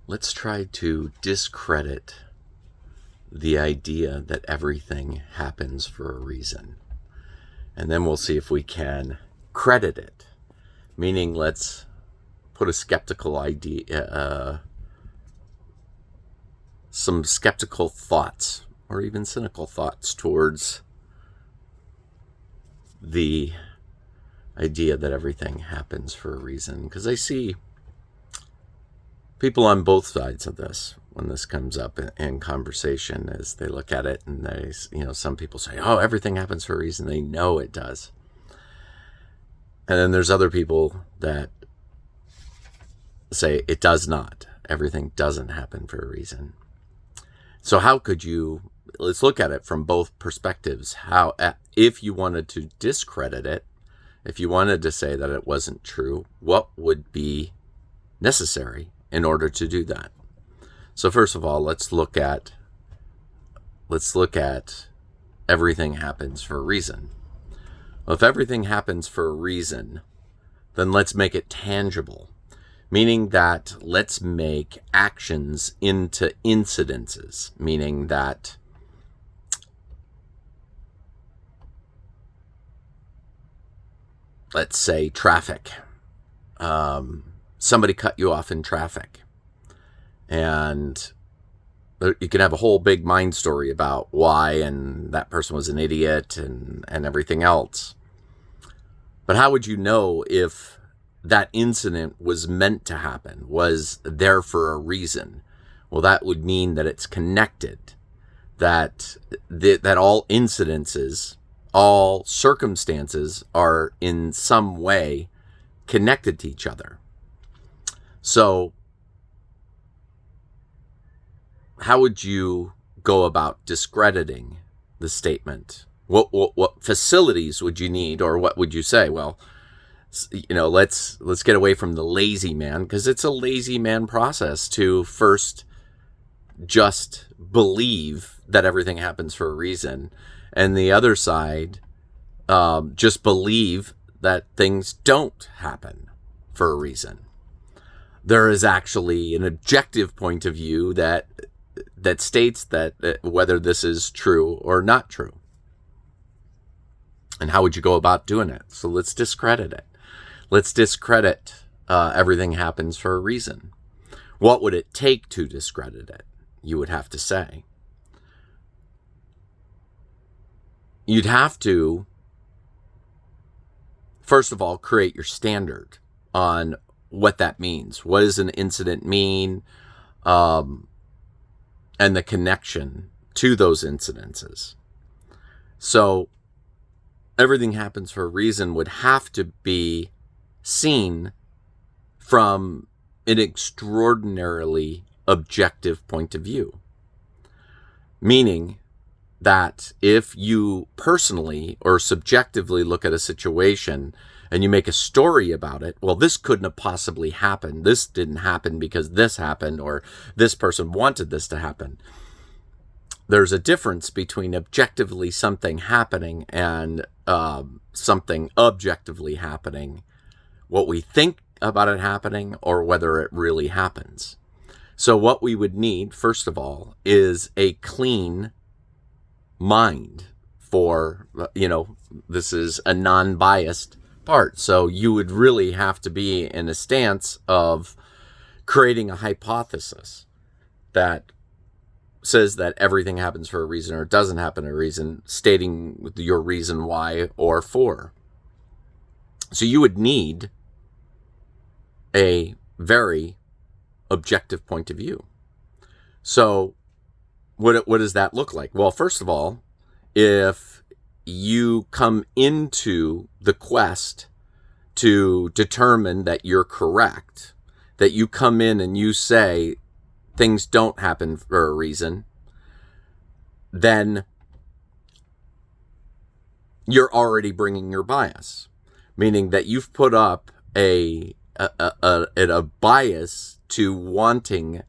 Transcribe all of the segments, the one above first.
Let's try to discredit the idea that everything happens for a reason. And then we'll see if we can credit it. Meaning, let's put a skeptical idea, some skeptical thoughts, or even cynical thoughts towards the idea that everything happens for a reason. Because I see people on both sides of this when this comes up in conversation, as they look at it and they, some people say, oh, everything happens for a reason. They know it does. And then there's other people that say it does not. Everything doesn't happen for a reason. So how could you, let's look at it from both perspectives. How, if you wanted to discredit it, if you wanted to say that it wasn't true, what would be necessary in order to do that? So first of all, let's look at everything happens for a reason. Well, if everything happens for a reason, then let's make it tangible. Meaning that let's make actions into incidences. Meaning that let's say traffic. Somebody cut you off in traffic. And you can have a whole big mind story about why, and that person was an idiot and everything else. But how would you know if that incident was meant to happen, was there for a reason? Well, that would mean that it's connected, that all incidences, all circumstances are in some way connected to each other. So how would you go about discrediting the statement? What facilities would you need, or what would you say? Well, let's get away from the lazy man, because it's a lazy man process to first just believe that everything happens for a reason, and the other side just believe that things don't happen for a reason. There is actually an objective point of view that states that whether this is true or not true. And how would you go about doing it? So let's discredit it. Let's discredit everything happens for a reason. What would it take to discredit it? You would have to say. You'd have to, first of all, create your standard on what that means. What does an incident mean? And the connection to those incidences. So everything happens for a reason would have to be seen from an extraordinarily objective point of view. Meaning that if you personally or subjectively look at a situation and you make a story about it, well, this couldn't have possibly happened. This didn't happen because this happened, or this person wanted this to happen. There's a difference between objectively something happening and something objectively happening, what we think about it happening or whether it really happens. So what we would need, first of all, is a clean mind for, this is a non-biased part. So you would really have to be in a stance of creating a hypothesis that says that everything happens for a reason or doesn't happen for a reason, stating your reason why or for. So you would need a very objective point of view. So what does that look like? Well, first of all, if you come into the quest to determine that you're correct, that you come in and you say things don't happen for a reason, then you're already bringing your bias, meaning that you've put up a bias to wanting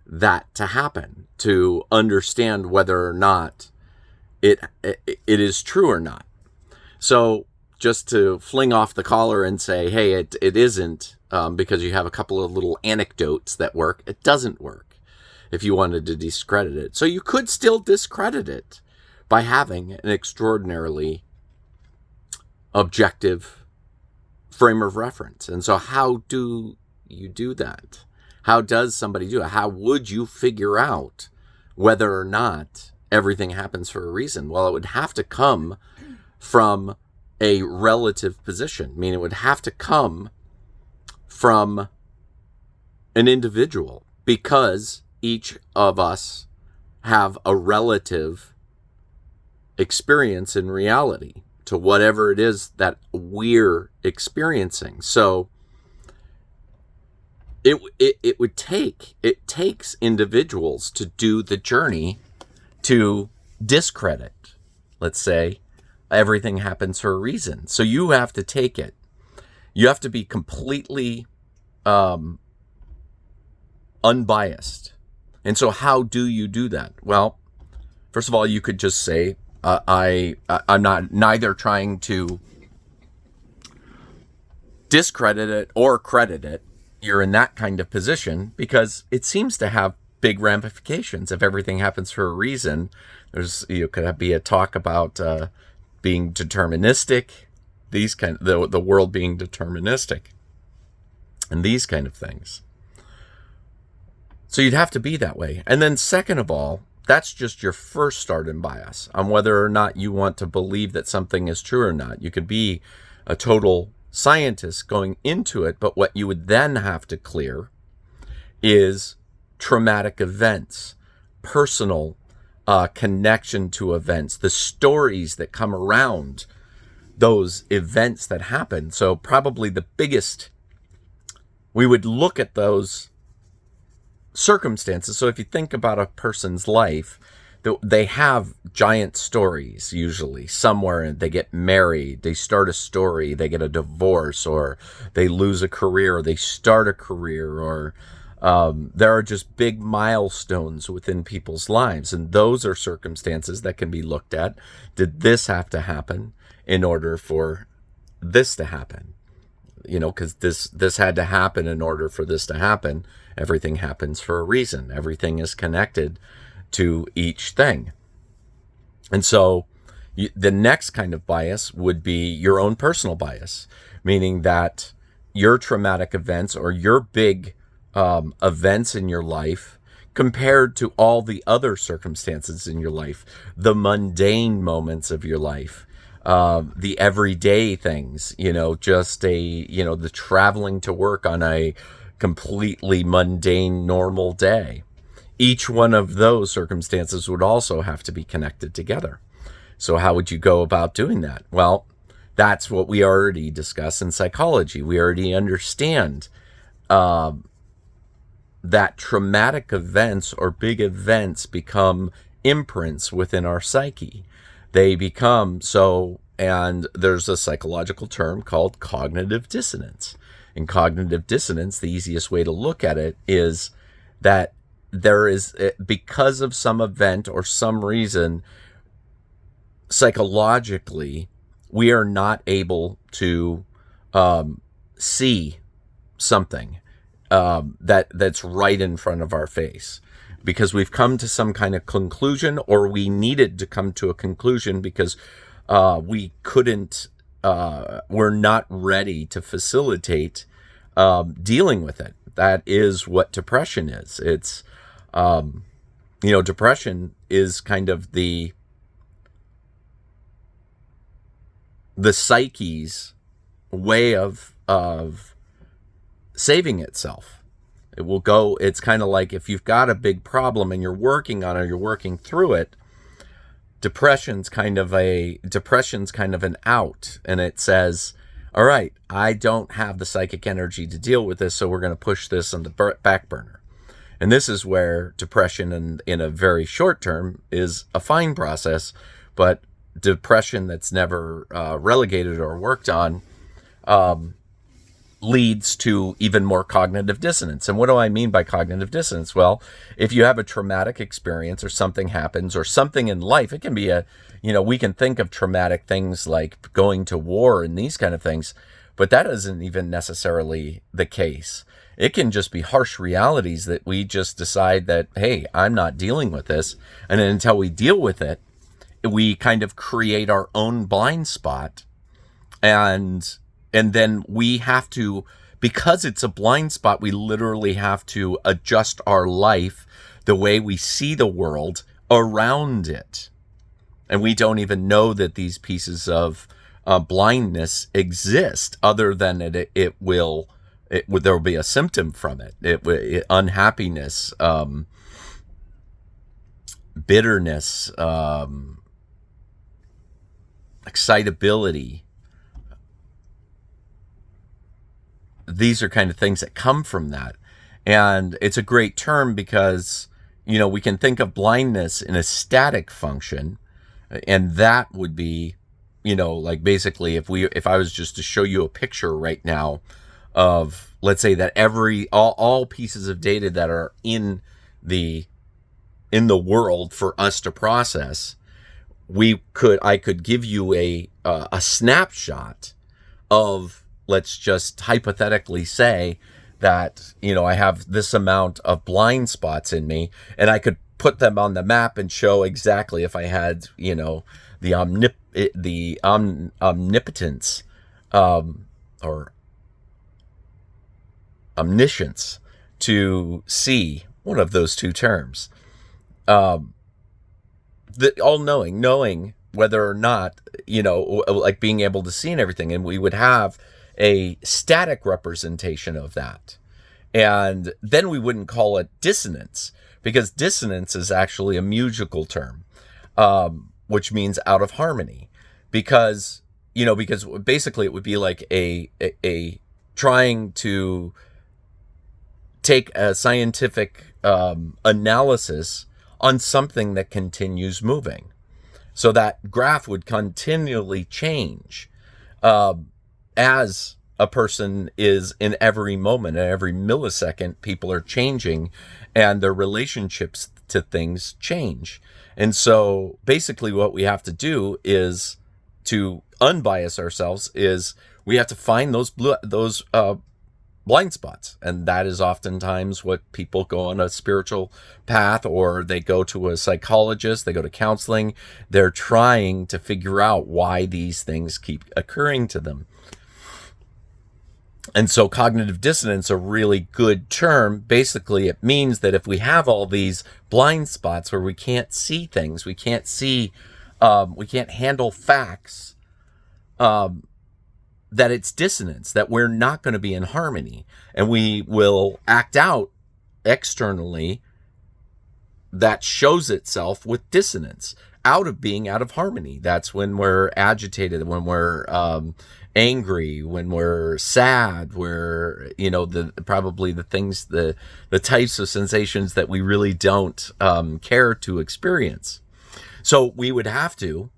that to happen, to understand whether or not it is true or not. So just to fling off the collar and say, hey, it isn't, because you have a couple of little anecdotes that work. It doesn't work if you wanted to discredit it. So you could still discredit it by having an extraordinarily objective frame of reference. And so how do you do that? How does somebody do it? How would you figure out whether or not everything happens for a reason? Well, it would have to come from a relative position, meaning it would have to come from an individual, because each of us have a relative experience in reality to whatever it is that we're experiencing. So it takes individuals to do the journey to discredit, let's say, everything happens for a reason. So you have to take it. You have to be completely unbiased. And so how do you do that? Well, first of all, you could just say, I'm not neither trying to discredit it or credit it. You're in that kind of position because it seems to have big ramifications. If everything happens for a reason, could be a talk about being deterministic, the world being deterministic, and these kind of things. So you'd have to be that way. And then second of all, that's just your first start in bias on whether or not you want to believe that something is true or not. You could be a total scientist going into it, but what you would then have to clear is traumatic events, personal connection to events, the stories that come around those events that happen. So probably the biggest, we would look at those circumstances. So if you think about a person's life, they have giant stories usually somewhere, and they get married, they start a story, they get a divorce, or they lose a career, or they start a career, or there are just big milestones within people's lives. And those are circumstances that can be looked at. Did this have to happen in order for this to happen? Because this had to happen in order for this to happen. Everything happens for a reason. Everything is connected to each thing. And so the next kind of bias would be your own personal bias, meaning that your traumatic events or your big events in your life compared to all the other circumstances in your life, the mundane moments of your life, the everyday things, the traveling to work on a completely mundane, normal day. Each one of those circumstances would also have to be connected together. So how would you go about doing that? Well, that's what we already discussed in psychology. We already understand that traumatic events or big events become imprints within our psyche. They become so, and there's a psychological term called cognitive dissonance. In cognitive dissonance, the easiest way to look at it is that there is, because of some event or some reason, psychologically, we are not able to see something that's right in front of our face, because we've come to some kind of conclusion, or we needed to come to a conclusion because we couldn't, we're not ready to facilitate dealing with it. That is what depression is. It's, depression is kind of the psyche's way of saving itself. It will go, it's kind of like if you've got a big problem and you're working on it, you're working through it, depression's kind of an out, and it says, all right, I don't have the psychic energy to deal with this, so we're going to push this on the back burner. And this is where depression in a very short term is a fine process, but depression that's never relegated or worked on leads to even more cognitive dissonance. And what do I mean by cognitive dissonance? Well, if you have a traumatic experience or something happens or something in life, it can be we can think of traumatic things like going to war and these kind of things, but that isn't even necessarily the case. It can just be harsh realities that we just decide that, hey, I'm not dealing with this. And then until we deal with it, we kind of create our own blind spot. And then we have to, because it's a blind spot, we literally have to adjust our life, the way we see the world around it. And we don't even know that these pieces of blindness exist, other than there will be a symptom from it. Unhappiness, bitterness, excitability. These are kind of things that come from that. And it's a great term because, we can think of blindness in a static function. And that would be, like basically if I was just to show you a picture right now of, let's say that all pieces of data that are in the world for us to process, I could give you a snapshot of, let's just hypothetically say that, I have this amount of blind spots in me, and I could put them on the map and show exactly if I had, the omnipotence, or omniscience to see one of those two terms. The all-knowing, knowing whether or not, like being able to see and everything. And we would have a static representation of that. And then we wouldn't call it dissonance, because dissonance is actually a musical term, which means out of harmony. Because basically it would be like a trying to take a scientific analysis on something that continues moving. So that graph would continually change as a person is in every moment, and every millisecond, people are changing and their relationships to things change. And so basically what we have to do is to unbias ourselves is we have to find those blind spots. And that is oftentimes what people go on a spiritual path, or they go to a psychologist, they go to counseling. They're trying to figure out why these things keep occurring to them. And so cognitive dissonance, a really good term. Basically, it means that if we have all these blind spots where we can't see things, we can't handle facts, that it's dissonance, that we're not going to be in harmony, and we will act out externally that shows itself with dissonance, out of being out of harmony. That's when we're agitated, when we're angry, when we're sad, we're, probably the things, the types of sensations that we really don't care to experience. So we would have to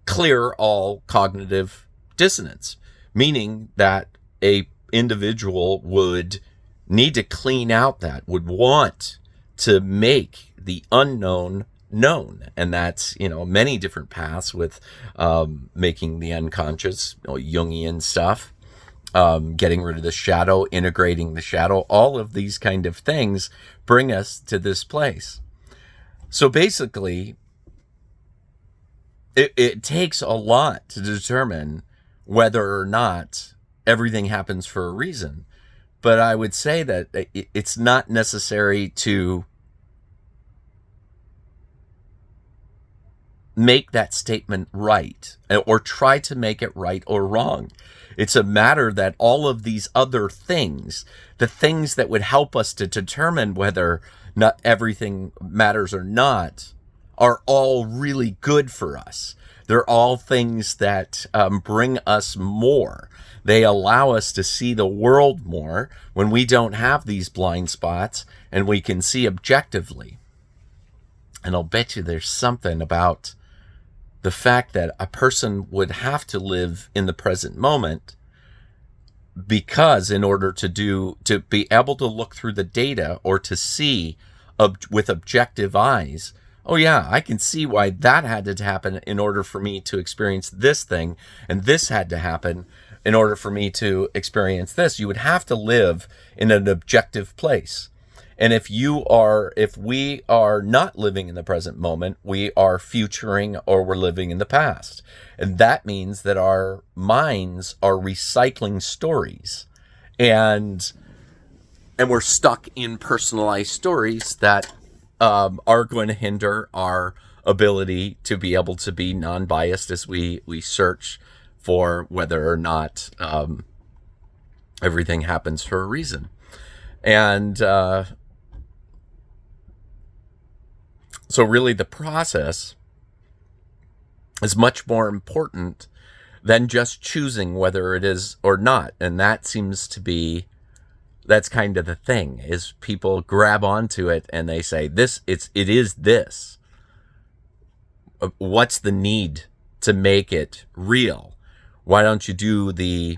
clear all cognitive dissonance, meaning that a individual would need to clean out that, would want to make the unknown known. And that's, many different paths with making the unconscious, Jungian stuff, getting rid of the shadow, integrating the shadow. All of these kind of things bring us to this place. So basically, it takes a lot to determine whether or not everything happens for a reason. But I would say that it's not necessary to make that statement right, or try to make it right or wrong. It's a matter that all of these other things, the things that would help us to determine whether not everything matters or not, are all really good for us. They're all things that bring us more. They allow us to see the world more when we don't have these blind spots, and we can see objectively. And I'll bet you there's something about the fact that a person would have to live in the present moment because in order to be able to look through the data or to see with objective eyes, oh yeah, I can see why that had to happen in order for me to experience this thing, and this had to happen in order for me to experience this. You would have to live in an objective place. And if we are not living in the present moment, we are futuring or we're living in the past. And that means that our minds are recycling stories. And we're stuck in personalized stories that are going to hinder our ability to be able to be non-biased as we search for whether or not everything happens for a reason. And so really the process is much more important than just choosing whether it is or not. And that seems to be, that's kind of the thing, is people grab onto it and they say, it is this. What's the need to make it real? Why don't you do the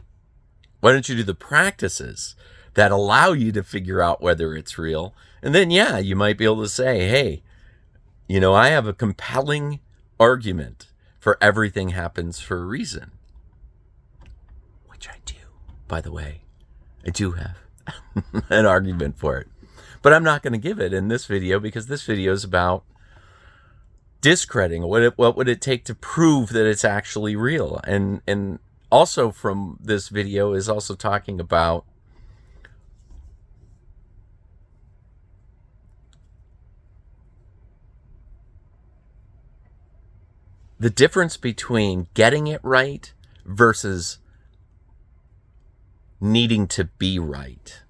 practices that allow you to figure out whether it's real? And then, yeah, you might be able to say, hey, I have a compelling argument for everything happens for a reason. Which I do, by the way. I do have an argument for it. But I'm not going to give it in this video, because this video is about discrediting. What would it take to prove that it's actually real? And also from this video is also talking about the difference between getting it right versus needing to be right.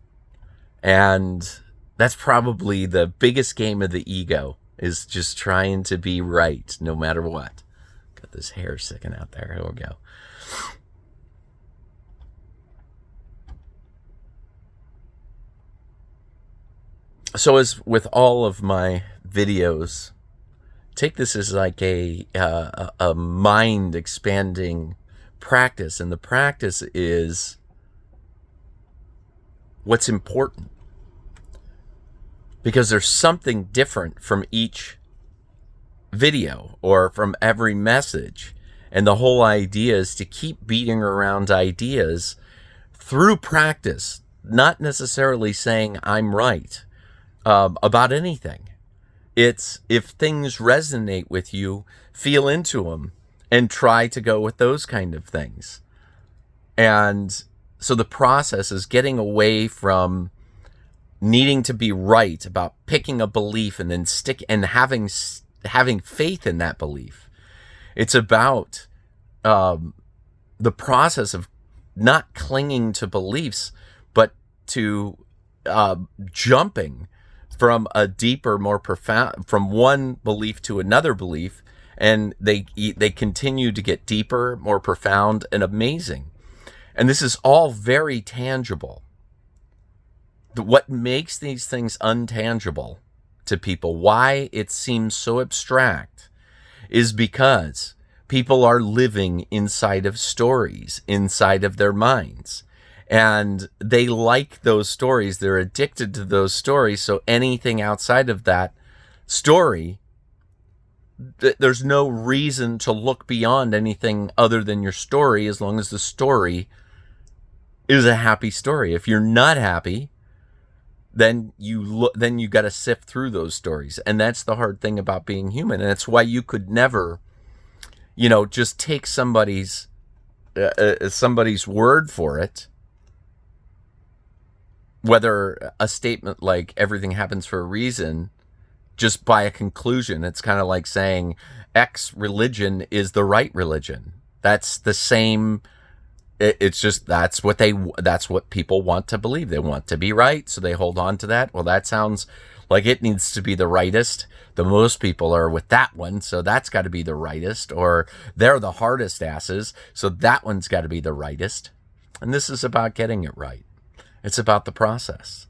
And that's probably the biggest game of the ego, is just trying to be right no matter what. Got this hair sticking out there. Here we go. So as with all of my videos, take this as like a mind expanding practice. And the practice is what's important. Because there's something different from each video or from every message. And the whole idea is to keep beating around ideas through practice, not necessarily saying I'm right about anything. It's if things resonate with you, feel into them and try to go with those kind of things. And so the process is getting away from needing to be right about picking a belief and then having faith in that belief. It's about the process of not clinging to beliefs, but to jumping from a deeper, more profound, from one belief to another belief, and they continue to get deeper, more profound, and amazing. And this is all very tangible. What makes these things untangible to people, why it seems so abstract, is because people are living inside of stories, inside of their minds. And they like those stories. They're addicted to those stories. So anything outside of that story, there's no reason to look beyond anything other than your story, as long as the story is a happy story. If you're not happy, then you got to sift through those stories. And that's the hard thing about being human. And that's why you could never, just take somebody's word for it. Whether a statement like everything happens for a reason, just by a conclusion. It's kind of like saying X religion is the right religion. That's the same. It's just that's what people want to believe. They want to be right, so they hold on to that. Well, that sounds like it needs to be the rightest. The most people are with that one, so that's got to be the rightest. Or they're the hardest asses, so that one's got to be the rightest. And this is about getting it right. It's about the process.